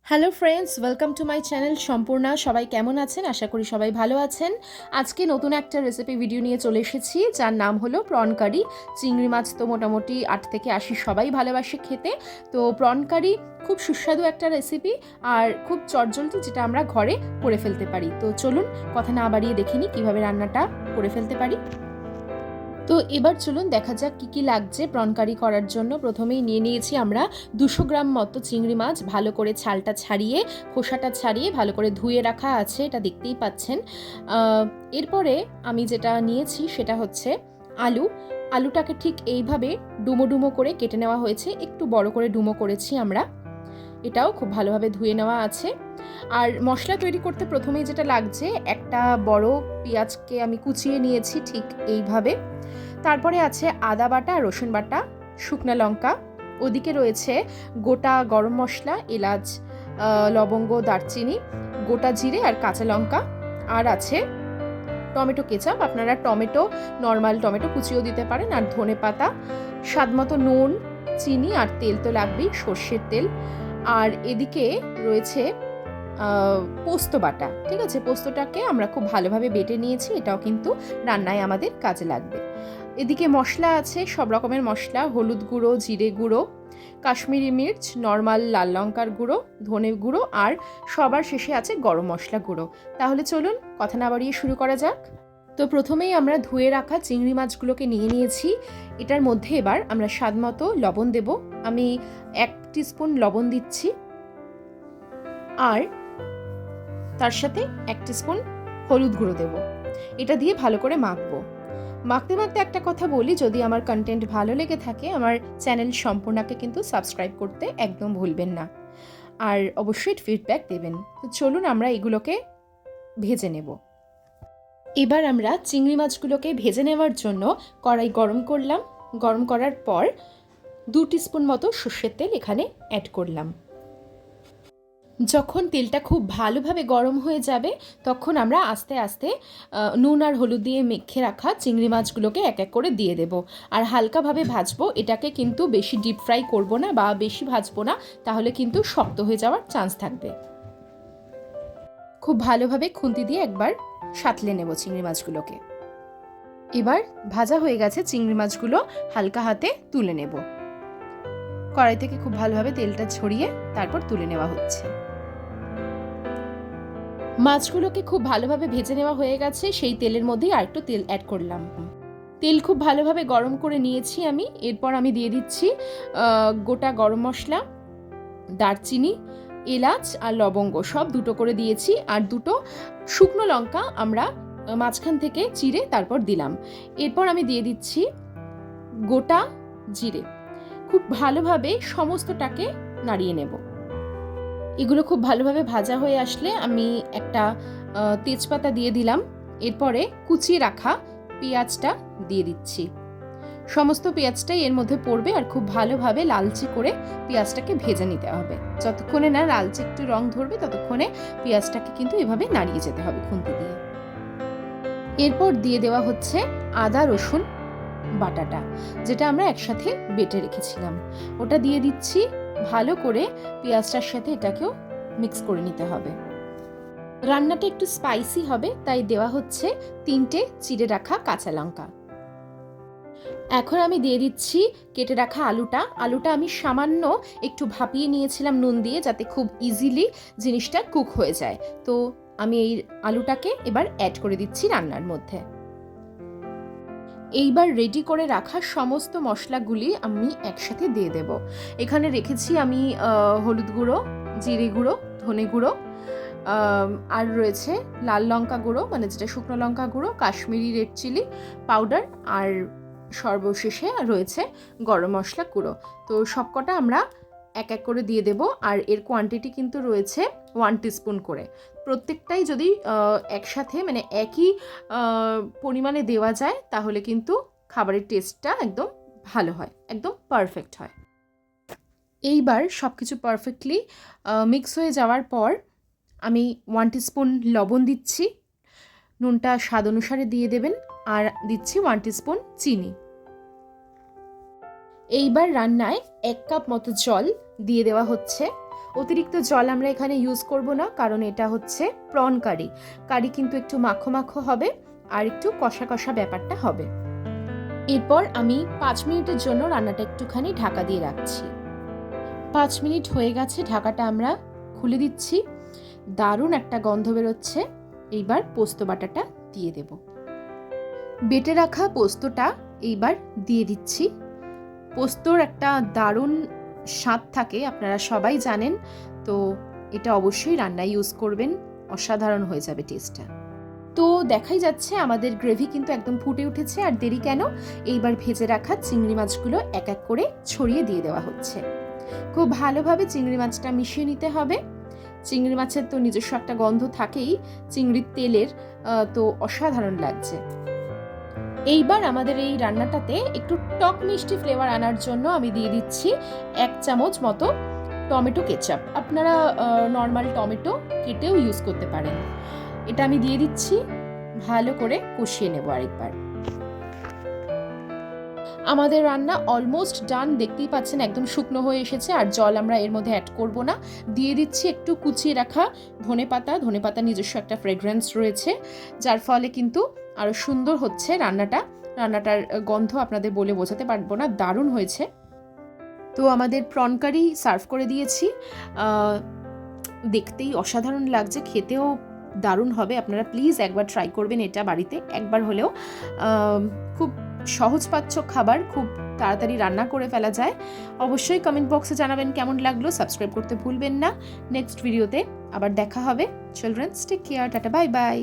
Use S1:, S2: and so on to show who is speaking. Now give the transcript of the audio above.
S1: Hello friends, welcome to my channel Sampurna. সবাই কেমন আছেন? আশা করি সবাই ভালো আছেন। আজকে নতুন একটা রেসিপি ভিডিও নিয়ে চলে এসেছি, যার নাম হলো প্রন কারি। চিংড়ি মাছ তো মোটামুটি 8 থেকে 80 সবাই ভালোবাসে খেতে। তো প্রন কারি খুব সুস্বাদু একটা রেসিপি আর খুব চটজলদি, যেটা আমরা ঘরে করে ফেলতে পারি। তো চলুন কথা না বাড়িয়ে দেখে নিই কীভাবে রান্নাটা করে ফেলতে পারি। তো এবার চলুন দেখা যাক কী কী লাগছে প্রন কারি করার জন্য। প্রথমেই নিয়ে নিয়েছি আমরা 200 গ্রাম মতো চিংড়ি মাছ। ভালো করে ছালটা ছাড়িয়ে, খোসাটা ছাড়িয়ে ভালো করে ধুয়ে রাখা আছে, এটা দেখতেই পাচ্ছেন। এরপরে আমি যেটা নিয়েছি সেটা হচ্ছে আলুটাকে ঠিক এইভাবে ডুমো ডুমো করে কেটে নেওয়া হয়েছে, একটু বড় করে ডুমো করেছি আমরা। এটাও খুব ভালোভাবে ধুয়ে নেওয়া আছে। আর মশলা তৈরি করতে প্রথমেই যেটা লাগছে, একটা বড় পেঁয়াজকে আমি কুচিয়ে নিয়েছি ঠিক এইভাবে। তারপরে আছে আদা বাটা, রসুন বাটা, শুকনো লঙ্কা। ওদিকে রয়েছে গোটা গরম মশলা, এলাচ, লবঙ্গ, দারচিনি, গোটা জিরে আর কাঁচা লঙ্কা। আর আছে টমেটো কেচাপ, আপনারা নর্মাল টমেটো কুচিও দিতে পারেন। আর ধনে পাতা, স্বাদ মতো নুন, চিনি আর তেল তো লাগবেই, সর্ষের তেল। আর এদিকে রয়েছে পোস্ত বাটা। ঠিক আছে, পোস্তটাকে আমরা খুব ভালোভাবে বেটে নিয়েছি, এটাও কিন্তু রান্নায় আমাদের কাজে লাগবে। এদিকে মশলা আছে, সব রকমের মশলা: হলুদ গুঁড়ো, জিরে গুঁড়ো, কাশ্মীরি মির্চ, নর্মাল লাল লঙ্কার গুঁড়ো, ধনে গুঁড়ো আর সবার শেষে আছে গরম মশলা গুঁড়ো। তাহলে চলুন কথা না বাড়িয়ে শুরু করা যাক। তো প্রথমেই আমরা ধুয়ে রাখা চিংড়ি মাছগুলোকে নিয়ে নিয়েছি। এটার মধ্যে এবার আমরা স্বাদ মতো লবণ দেব। আমি 1 টিস্পুন লবণ দিচ্ছি, আর তার সাথে 1 টিস্পুন হলুদ গুঁড়ো দেব। এটা দিয়ে ভালো করে মাখবো। মাখতে মাখতে একটা কথা বলি, যদি আমার কন্টেন্ট ভালো লেগে থাকে আমার চ্যানেল সম্পূর্ণাকে কিন্তু সাবস্ক্রাইব করতে একদম ভুলবেন না, আর অবশ্যই ফিডব্যাক দেবেন। তো চলুন আমরা এগুলোকে ভেজে নেব। এবার আমরা চিংড়ি মাছগুলোকে ভেজে নেওয়ার জন্য কড়াই গরম করলাম। গরম করার পর 2 টিস্পুন মতো সর্ষের তেল এখানে অ্যাড করলাম। যখন তেলটা খুব ভালোভাবে গরম হয়ে যাবে, তখন আমরা আস্তে আস্তে নুন আর হলুদ দিয়ে মেখে রাখা চিংড়ি মাছগুলোকে এক এক করে দিয়ে দেব। আর হালকাভাবে ভাজবো, এটাকে কিন্তু বেশি ডিপ ফ্রাই করব না বা বেশি ভাজবো না, তাহলে কিন্তু শক্ত হয়ে যাওয়ার চান্স থাকবে। খুব ভালোভাবে খুন্তি দিয়ে একবার সাঁতলে নেব চিংড়ি মাছগুলোকে। এবার ভাজা হয়ে গেছে চিংড়ি মাছগুলো, হালকা হাতে তুলে নেব। কড়াই থেকে খুব ভালোভাবে তেলটা ছড়িয়ে তারপর তুলে নেওয়া হচ্ছে। মাছগুলোকে খুব ভালোভাবে ভেজে নেওয়া হয়ে গেছে। সেই তেলের মধ্যেই আরেকটু তেল অ্যাড করলাম। তেল খুব ভালোভাবে গরম করে নিয়েছি আমি। এরপর আমি দিয়ে দিচ্ছি গোটা গরম মশলা, দারচিনি, এলাচ আর লবঙ্গ, সব 2টো করে দিয়েছি। আর 2টো শুকনো লঙ্কা আমরা মাঝখান থেকে চিড়ে তারপর দিলাম। এরপর আমি দিয়ে দিচ্ছি গোটা জিরে। খুব ভালোভাবে সমস্তটাকে নাড়িয়ে নেব। এগুলো খুব ভালোভাবে ভাজা হয়ে আসলে আমি একটা তেজপাতা দিয়ে দিলাম। এরপরে কুচিয়ে রাখা পেঁয়াজটা দিয়ে দিচ্ছি। সমস্ত পেঁয়াজটাই এর মধ্যে পড়বে, আর খুব ভালোভাবে লালচে করে পেঁয়াজটাকে ভেজে নিতে হবে। যতক্ষণে না লালচে একটু রং ধরবে, ততক্ষণে পেঁয়াজটাকে কিন্তু এভাবে নাড়িয়ে যেতে হবে খুন্তি দিয়ে। এরপর দিয়ে দেওয়া হচ্ছে আদা রসুন বাটাটা, যেটা আমরা একসাথে বেটে রেখেছিলাম, ওটা দিয়ে দিচ্ছি। ভালো করে পেঁয়াজটার সাথে এটাকেও মিক্স করে নিতে হবে। রান্নাটা একটু স্পাইসি হবে, তাই দেওয়া হচ্ছে 3টে চিড়ে রাখা কাঁচা লঙ্কা। এখন আমি দিয়ে দিচ্ছি কেটে রাখা আলুটা আমি সামান্য একটু ভাপিয়ে নিয়েছিলাম নুন দিয়ে, যাতে খুব ইজিলি জিনিসটা কুক হয়ে যায়। তো আমি এই আলুটাকে এবার অ্যাড করে দিচ্ছি রান্নার মধ্যে। এইবার রেডি করে রাখা সমস্ত মশলাগুলি আমি একসাথে দিয়ে দেব। এখানে রেখেছি আমি হলুদ গুঁড়ো, জিরে গুঁড়ো, ধনে গুঁড়ো, আর রয়েছে লাল লঙ্কা গুঁড়ো, মানে যেটা শুকনো লঙ্কা গুঁড়ো, কাশ্মীরি রেড চিলি পাউডার, আর সর্বশেষে রয়েছে গরম মশলা গুঁড়ো। তো সবকটা আমরা এক এক করে দিয়ে দেব। আর এর কোয়ান্টিটি কিন্তু রয়েছে 1 টিস্পুন করে। প্রত্যেকটাই যদি একসাথে মানে একই পরিমাণে দেওয়া যায়, তাহলে কিন্তু খাবারের টেস্টটা একদম ভালো হয়, একদম পারফেক্ট হয়। এইবার সব কিছু পারফেক্টলি মিক্স হয়ে যাওয়ার পর আমি 1 টিস্পুন লবণ দিচ্ছি। নুনটা স্বাদ অনুসারে দিয়ে দেবেন। আর দিচ্ছি 1 টিস্পুন চিনি। এইবার রান্নায় 1 কাপ মতো জল দিয়ে দেওয়া হচ্ছে। অতিরিক্ত জল আমরা এখানে ইউজ করব না, কারণ এটা হচ্ছে প্রন কারি। কারি কিন্তু একটু মাখো মাখো হবে আর একটু কষা কষা ব্যাপারটা হবে। এরপর আমি 5 মিনিটের জন্য রান্নাটা একটুখানি ঢাকা দিয়ে রাখছি। 5 মিনিট হয়ে গেছে, ঢাকাটা আমরা খুলে দিচ্ছি। দারুণ একটা গন্ধ বেরোচ্ছে। এইবার পোস্ত বাটাটা দিয়ে দেব। বেটে রাখা পোস্তটা এইবার দিয়ে দিচ্ছি। পোস্তর একটা দারুণ স্বাদ থাকে, আপনারা সবাই জানেন, তো এটা অবশ্যই রান্নায় ইউজ করবেন, অসাধারণ হয়ে যাবে টেস্টটা। তো দেখাই যাচ্ছে আমাদের গ্রেভি কিন্তু একদম ফুটে উঠেছে। আর দেরি কেন, এইবার ভেজে রাখা চিংড়ি মাছগুলো এক এক করে ছড়িয়ে দিয়ে দেওয়া হচ্ছে। খুব ভালোভাবে চিংড়ি মাছটা মিশিয়ে নিতে হবে। চিংড়ি মাছের তো নিজস্ব একটা গন্ধ থাকেই, চিংড়ির তেলের, তো অসাধারণ লাগছে। এইবার আমাদের এই রান্নাটাতে একটু টক মিষ্টি ফ্লেভার আনার জন্য আমি দিয়ে দিচ্ছি 1 চামচ মতো টমেটো কেচাপ। আপনারা নর্মাল টমেটো কেটেও ইউজ করতে পারেন। এটা আমি দিয়ে দিচ্ছি, ভালো করে কষিয়ে নেব আরেকবার। আমাদের রান্না অলমোস্ট ডান, দেখতেই পাচ্ছেন একদম শুকনো হয়ে এসেছে। আর জল আমরা এর মধ্যে অ্যাড করব না। দিয়ে দিচ্ছি একটু কুচিয়ে রাখা ধনেপাতা। ধনেপাতা নিজস্ব একটা ফ্রেগ্রেন্স রয়েছে, যার ফলে কিন্তু আরও সুন্দর হচ্ছে রান্নাটা। রান্নাটার গন্ধ আপনাদের বলে বোঝাতে পারবো না, দারুণ হয়েছে। তো আমাদের প্রন কারি সার্ভ করে দিয়েছি। দেখতেই অসাধারণ লাগছে, খেতেও দারুণ হবে। আপনারা প্লিজ একবার ট্রাই করবেন এটা বাড়িতে, একবার হলেও। খুব সহজপাচ্য খাবার, খুব তাড়াতাড়ি রান্না করে ফেলা যায়। অবশ্যই কমেন্ট বক্সে জানাবেন কেমন লাগলো। সাবস্ক্রাইব করতে ভুলবেন না। নেক্সট ভিডিওতে আবার দেখা হবে। Children's take care, tata, bye by.